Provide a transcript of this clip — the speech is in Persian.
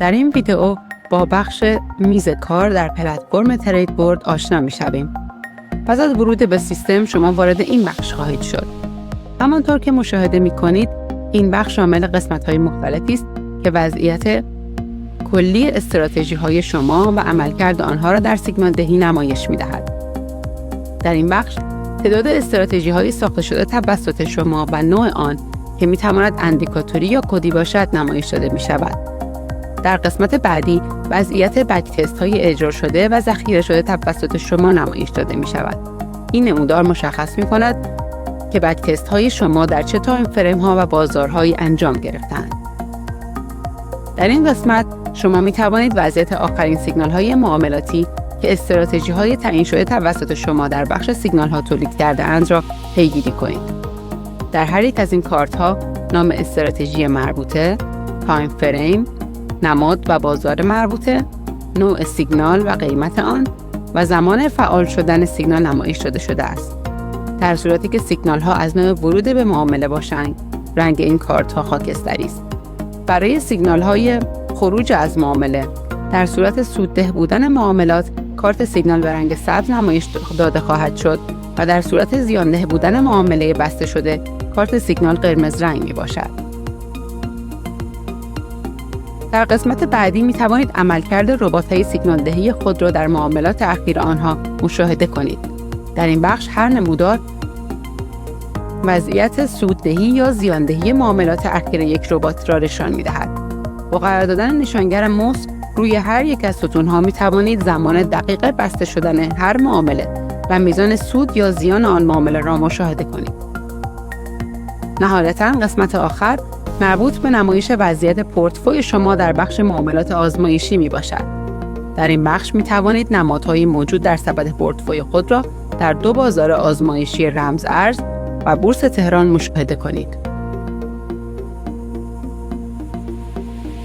در این ویدئو با بخش میز کار در پلتفرم ترید بورد آشنا می‌شویم. پس از ورود به سیستم شما وارد این بخش خواهید شد. همانطور که مشاهده می‌کنید این بخش شامل قسمت‌های مختلفی است که وضعیت کلی استراتژی‌های شما و عملکرد آنها را در سیگنال دهی نمایش می‌دهد. در این بخش تعداد استراتژی‌های ساخته شده توسط شما و نوع آن که می‌تواند اندیکاتوری یا کدی باشد نمایش داده می‌شود. در قسمت بعدی وضعیت بک تست‌های اجرا شده و ذخیره شده توسط شما نمایش داده می‌شود. این نمودار مشخص می‌کند که بک تست‌های شما در چه تایم فریم‌ها و بازارهایی انجام گرفتند. در این قسمت شما می‌توانید وضعیت آخرین سیگنال‌های معاملاتی که استراتژی‌های تعیین شده توسط شما در بخش سیگنال‌ها تولید کرده‌اند را پیگیری کنید. در هر یک از این کارت‌ها نام استراتژی مربوطه، تایم فریم، نماد و بازار مربوطه، نوع سیگنال و قیمت آن و زمان فعال شدن سیگنال نمایش داده شده است. در صورتی که سیگنال‌ها از نوع ورود به معامله باشند، رنگ این کارت‌ها خاکستری است. برای سیگنال‌های خروج از معامله، در صورت سودده بودن معاملات، کارت سیگنال به رنگ سبز نمایش داده خواهد شد و در صورت زیانده بودن معامله بسته شده، کارت سیگنال قرمز رنگ می باشد. در قسمت بعدی می توانید عملکرد ربات‌های سیگنال دهی خود را در معاملات اخیر آنها مشاهده کنید. در این بخش هر نمودار وضعیت سوددهی یا زیاندهی معاملات اخیر یک ربات را نشان می دهد. با قرار دادن نشانگر موس روی هر یک از ستون‌ها می توانید زمان دقیق بسته شدن هر معامله و میزان سود یا زیان آن معامله را مشاهده کنید. نهایتاً قسمت آخر مربوط به نمایش وضعیت پورتفوی شما در بخش معاملات آزمایشی می باشد. در این بخش می توانید نمادهای موجود در سبد پورتفوی خود را در دو بازار آزمایشی رمز ارز و بورس تهران مشاهده کنید.